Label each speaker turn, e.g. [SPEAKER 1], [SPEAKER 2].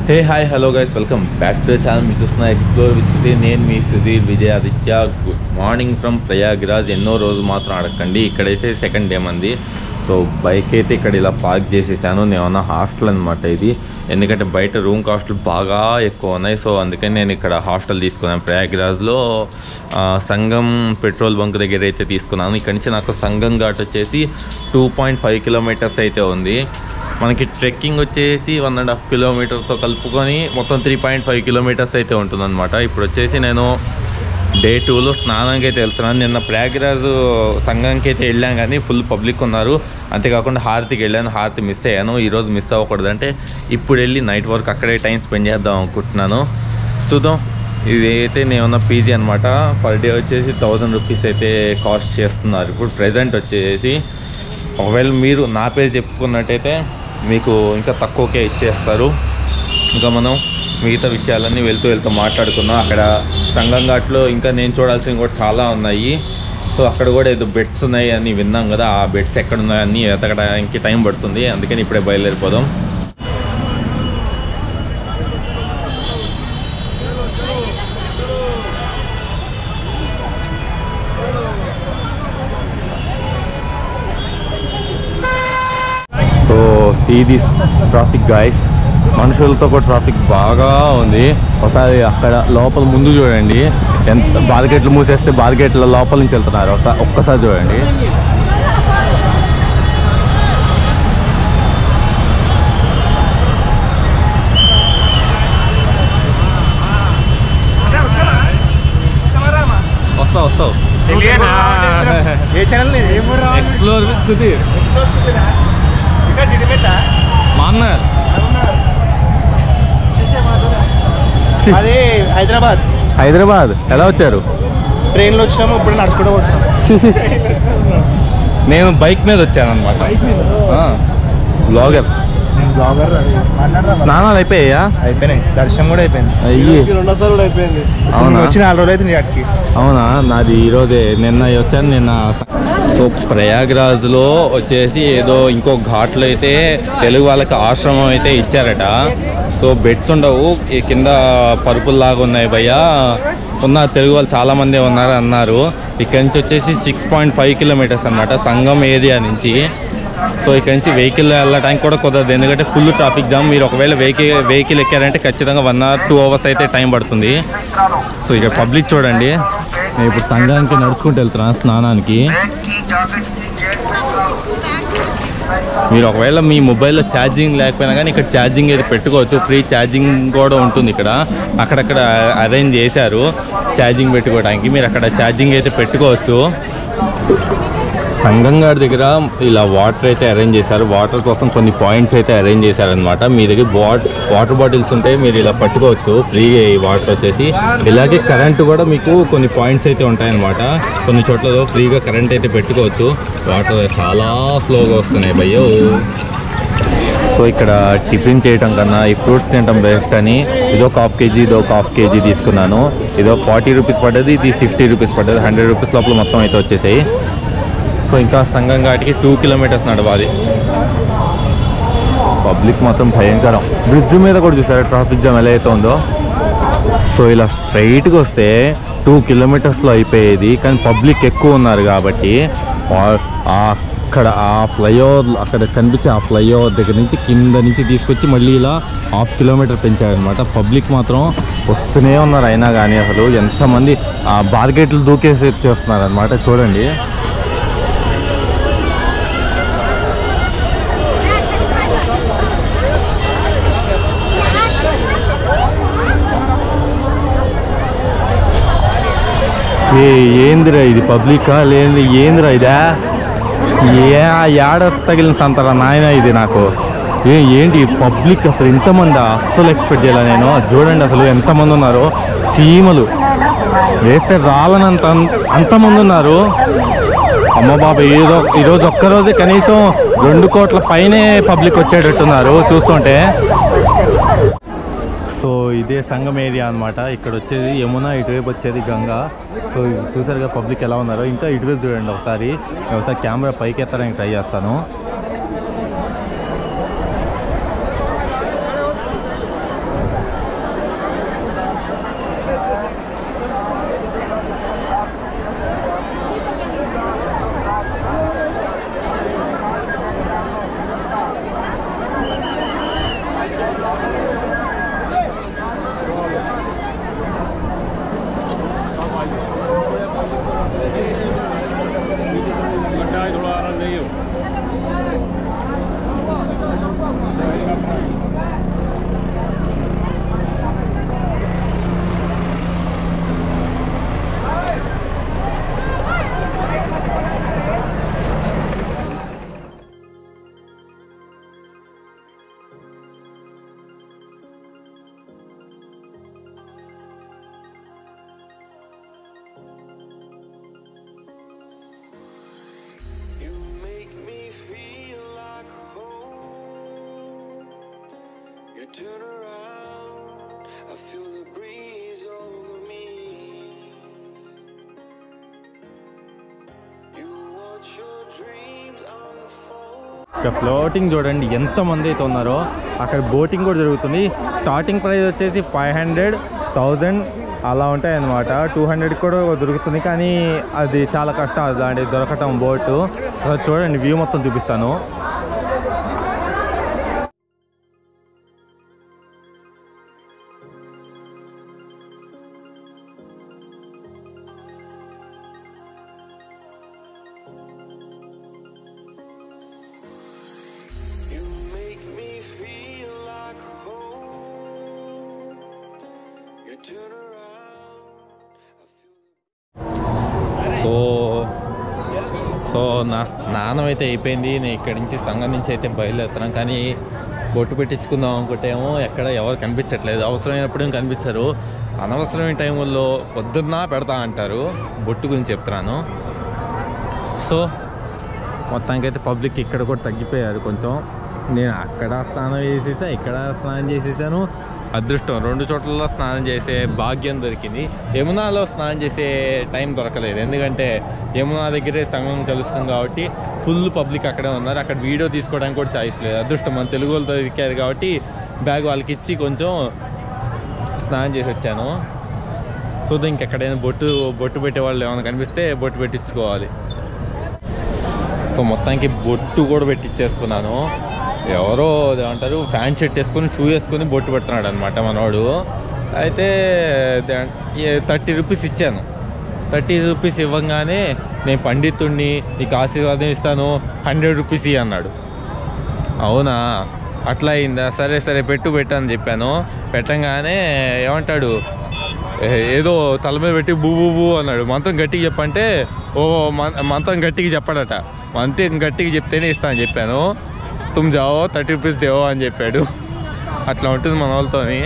[SPEAKER 1] Hey hi hello guys welcome back to the channel. మీరు చూస్తున్న explore with Sudheer. నేను మీ Sudheer Vijay Aditya. Good morning from Prayagraj. ఎన్నో రోజు మాత్రం అడగండి. ఇక్కడైతే సెకండ్ డే మంది. సో బైక్ అయితే ఇక్కడ ఇలా పార్క్ చేసేసాను. నేనున్న హాస్టల్ అనమాట ఇది. ఎందుకంటే బయట రూమ్ కాస్ట్లు బాగా ఎక్కువ ఉన్నాయి. సో అందుకని నేను ఇక్కడ హాస్టల్ తీసుకున్నాను. ప్రయాగ్రాజ్లో సంగం పెట్రోల్ బంక్ దగ్గర అయితే తీసుకున్నాను. ఇక్కడ నుంచి నాకు సంగం ఘాట్ వచ్చేసి 2.5 కిలోమీటర్స్ అయితే ఉంది. మనకి ట్రెక్కింగ్ వచ్చేసి 1.5 కిలోమీటర్తో కలుపుకొని మొత్తం 3.5 కిలోమీటర్స్ అయితే ఉంటుందన్నమాట. ఇప్పుడు వచ్చేసి నేను డే 2లో స్నానానికి అయితే వెళ్తున్నాను. నిన్న ప్రయాగ్రాజ్ సంఘంకి అయితే వెళ్ళాం కానీ ఫుల్ పబ్లిక్ ఉన్నారు. అంతేకాకుండా హారతికి వెళ్ళాను, హారతి మిస్ అయ్యాను. ఈరోజు మిస్ అవ్వకూడదు అంటే ఇప్పుడు వెళ్ళి నైట్ వరకు అక్కడే టైం స్పెండ్ చేద్దాం అనుకుంటున్నాను. చూద్దాం. ఇదైతే నేనున్న పీజీ అనమాట. పర్ డే వచ్చేసి 1000 రూపీస్ అయితే కాస్ట్ చేస్తున్నారు. ఇప్పుడు ప్రజెంట్ వచ్చేసి ఒకవేళ మీరు నా పేరు చెప్పుకున్నట్టయితే మీకు ఇంకా తక్కువకే ఇచ్చేస్తారు. ఇంకా మనం మిగతా విషయాలన్నీ వెళ్తూ మాట్లాడుకున్నాం. అక్కడ సంగం ఘాట్లో ఇంకా నేను చూడాల్సినవి కూడా చాలా ఉన్నాయి. సో అక్కడ కూడా ఏదో బెడ్స్ ఉన్నాయి అని విన్నాం కదా. ఆ బెడ్స్ ఎక్కడ ఉన్నాయని వెతకడానికి టైం పడుతుంది. అందుకని ఇప్పుడే బయలుదేరిపోదాం. See this traffic guys. మనుషులతో కూడా ట్రాఫిక్ బాగా ఉంది. ఒకసారి అక్కడ లోపల ముందు చూడండి, ఎంత బార్గేట్లు మూసేస్తే బార్గేట్ల లోపల నుంచి వెళ్తున్నారు. ఒక్కసారి చూడండి. వస్తావు ఎక్స్ప్లోర్ విత్ సుధీర్. మా అన్న
[SPEAKER 2] అదే
[SPEAKER 1] హైదరాబాద్ ఎలా వచ్చారు?
[SPEAKER 2] ట్రైన్లో వచ్చాము. ఇప్పుడు నడుచుకుంటూ వచ్చాము.
[SPEAKER 1] నేను బైక్ మీద వచ్చాను అనమాట. బ్లాగర్. స్నానాలు అయిపోయాయా?
[SPEAKER 2] అయిపోయినాయి. దర్శనం కూడా అయిపోయింది.
[SPEAKER 1] అయ్యి
[SPEAKER 2] రెండోసారి కూడా అయిపోయింది.
[SPEAKER 1] అవునా?
[SPEAKER 2] వచ్చి 4 రోజులు అవుతుంది అక్కడికి.
[SPEAKER 1] అవునా? నాది ఈరోజే. నిన్న వచ్చాను. నిన్న సో ప్రయాగ్రాజ్లో వచ్చేసి ఏదో ఇంకో ఘాట్లో అయితే తెలుగు వాళ్ళకి ఆశ్రమం అయితే ఇచ్చారట. సో బెడ్స్ ఉండవు, ఈ కింద పరుపుల్లాగా ఉన్నాయి భయ్య. ఉన్న తెలుగు వాళ్ళు చాలామంది ఉన్నారు అన్నారు. ఇక్కడ నుంచి వచ్చేసి 6.5 కిలోమీటర్స్ అన్నమాట సంగం ఏరియా నుంచి. సో ఇక్కడ నుంచి వెహికల్ వెళ్ళడానికి కూడా కుదరదు, ఎందుకంటే ఫుల్ ట్రాఫిక్ జామ్. మీరు ఒకవేళ వెహికల్ ఎక్కారంటే ఖచ్చితంగా 1 or 2 hours అయితే టైం పడుతుంది. సో ఇక్కడ పబ్లిక్ చూడండి. నేను ఇప్పుడు సంఘానికి నడుచుకుంటూ వెళ్తున్నాను స్నానానికి. మీరు ఒకవేళ మీ మొబైల్లో ఛార్జింగ్ లేకపోయినా కానీ ఇక్కడ ఛార్జింగ్ అయితే పెట్టుకోవచ్చు. ఫ్రీ ఛార్జింగ్ కూడా ఉంటుంది ఇక్కడ. అక్కడక్కడ అరేంజ్ చేశారు ఛార్జింగ్ పెట్టుకోవడానికి. మీరు అక్కడ ఛార్జింగ్ అయితే పెట్టుకోవచ్చు. సంగం ఘాట్ దగ్గర ఇలా వాటర్ అయితే అరేంజ్ చేశారు. వాటర్ కోసం కొన్ని పాయింట్స్ అయితే అరేంజ్ చేశారనమాట. మీ దగ్గర వాటర్ బాటిల్స్ ఉంటే మీరు ఇలా పట్టుకోవచ్చు ఫ్రీ వాటర్ వచ్చేసి. ఇలాగే కరెంటు కూడా మీకు కొన్ని పాయింట్స్ అయితే ఉంటాయన్నమాట. కొన్ని చోట్ల ఫ్రీగా కరెంట్ అయితే పెట్టుకోవచ్చు. వాటర్ చాలా స్లోగా వస్తున్నాయి భయ్యో. సో ఇక్కడ టిఫిన్ చేయటం కన్నా ఈ ఫ్రూట్స్ తినటం బెస్ట్ అని ఇదో 1/2 kg ఇదో 1/2 kg తీసుకున్నాను. ఇదో 40 రూపీస్ పడ్డది, ఇది 60 రూపీస్ పడ్డది. 100 రూపీస్ లోపల మొత్తం అయితే వచ్చేసాయి. సో ఇంకా సంగం ఘాట్కి 2 కిలోమీటర్స్ నడవాలి. పబ్లిక్ మాత్రం భయంకరం. బ్రిడ్జ్ మీద కూడా చూసారా ట్రాఫిక్ జామ్ ఎలా అయితే ఉందో. సో ఇలా స్ట్రైట్గా వస్తే 2 కిలోమీటర్స్లో అయిపోయేది, కానీ పబ్లిక్ ఎక్కువ ఉన్నారు కాబట్టి అక్కడ ఆ ఫ్లైఓవర్ అక్కడ కనిపించే ఆ ఫ్లైఓవర్ దగ్గర నుంచి కింద నుంచి తీసుకొచ్చి మళ్ళీ ఇలా 1/2 కిలోమీటర్ పెంచారనమాట. పబ్లిక్ మాత్రం వస్తూనే ఉన్నారు. అయినా కానీ అసలు ఎంతమంది ఆ బార్గేట్లు దూకేసి చేస్తున్నారు అనమాట. చూడండి. ఏందిరా ఇది పబ్లికా లేని ఏందిరా ఇదా? ఏడ తగిలిన సంతరా నాయన ఇది నాకు. ఏంటి పబ్లిక్ అసలు ఇంతమంది అస్సలు ఎక్స్పెక్ట్ చేయాలి నేను. చూడండి అసలు ఎంతమంది ఉన్నారు. చీమలు వేస్తే రాలనంత అంతమంది ఉన్నారు. అమ్మ బాబా, ఈరోజు ఒక్కరోజే కనీసం 2 కోట్ల పైనే పబ్లిక్ వచ్చేటట్టున్నారు చూస్తుంటే. సో ఇదే సంగం ఏరియా అనమాట. ఇక్కడ వచ్చేది యమున, ఇటువైపు వచ్చేది గంగా. సో చూసారుగా పబ్లిక్ ఎలా ఉన్నారో. ఇంకా ఇటువైపు చూడండి ఒకసారి కెమెరా పైకి ఎత్తడానికి ట్రై చేస్తాను.
[SPEAKER 3] turn around, I feel the breeze over me. You watch your dreams unfold.
[SPEAKER 1] ఇక్కడ ఫ్లోటింగ్ చూడండి ఎంతమంది అయితే ఉన్నారో. అక్కడ బోటింగ్ కూడా జరుగుతుంది. స్టార్టింగ్ ప్రైస్ వచ్చేసి 500, 1000 అలా ఉంటాయి అన్నమాట. 200 కూడా దొరుకుతుంది, కానీ అది చాలా కష్టం అది దొరకటం బోటు. చూడండి వ్యూ మొత్తం చూపిస్తాను.
[SPEAKER 3] You make me feel like home. You turn around, I feel
[SPEAKER 1] so నా స్నానం అయితే అయిపోయింది. నేను ఇక్కడి నుంచి సంఘం నుంచి అయితే బయలుదేరుతున్నాను, కానీ బొట్టు పెట్టించుకుందాం అనుకుంటేమో ఎక్కడ ఎవరు కనిపించట్లేదు. అవసరమైనప్పుడు కనిపించరు. అనవసరమైన టైముల్లో పొద్దున్న పెడతా అంటారు. బొట్టు గురించి చెప్తున్నాను. సో మొత్తానికైతే పబ్లిక్ ఇక్కడ కూడా తగ్గిపోయారు కొంచెం. నేను అక్కడ స్నానం చేసేసా, ఇక్కడ స్నానం చేసేసాను. అదృష్టం 2 చోట్లలో స్నానం చేసే భాగ్యం దొరికింది. యమునాలో స్నానం చేసే టైం దొరకలేదు, ఎందుకంటే యమునా దగ్గరే సంఘం కలుస్తుంది కాబట్టి ఫుల్ పబ్లిక్ అక్కడే ఉన్నారు. అక్కడ వీడియో తీసుకోవడానికి కూడా ఛాయిస్ లేదు. అదృష్టం మన తెలుగు వాళ్ళతో దొరికారు కాబట్టి బ్యాగ్ వాళ్ళకి ఇచ్చి కొంచెం స్నానం చేసి వచ్చాను. చూద్దాం ఇంకెక్కడైనా బొట్టు పెట్టే వాళ్ళు ఏమైనా కనిపిస్తే బొట్టు పెట్టించుకోవాలి. సో మొత్తానికి బొట్టు కూడా పెట్టించేసుకున్నాను. ఎవరో ఏమంటారు ప్యాంట్ షర్ట్ వేసుకొని షూ వేసుకొని బొట్టు పెడుతున్నాడు అనమాట మనోడు. అయితే 30 రూపీస్ ఇచ్చాను. 30 రూపీస్ ఇవ్వగానే నేను పండితుడిని, నీకు ఆశీర్వాదం ఇస్తాను, 100 రూపీస్ ఇవి అన్నాడు. అవునా, అట్లా అయిందా, సరే సరే పెట్టు అని చెప్పాను. పెట్టంగానే ఏమంటాడు, ఏదో తల మీద పెట్టి బూ అన్నాడు. మంత్రం గట్టిగా చెప్పంటే మంత్రం గట్టిగా చెప్పాడట. మంత్రం గట్టిగా చెప్తేనే ఇస్తా అని చెప్పాను. తుమ్ జావో 30 రూపీస్ దేవో అని చెప్పాడు. అట్లా ఉంటుంది మన వాళ్ళతోని.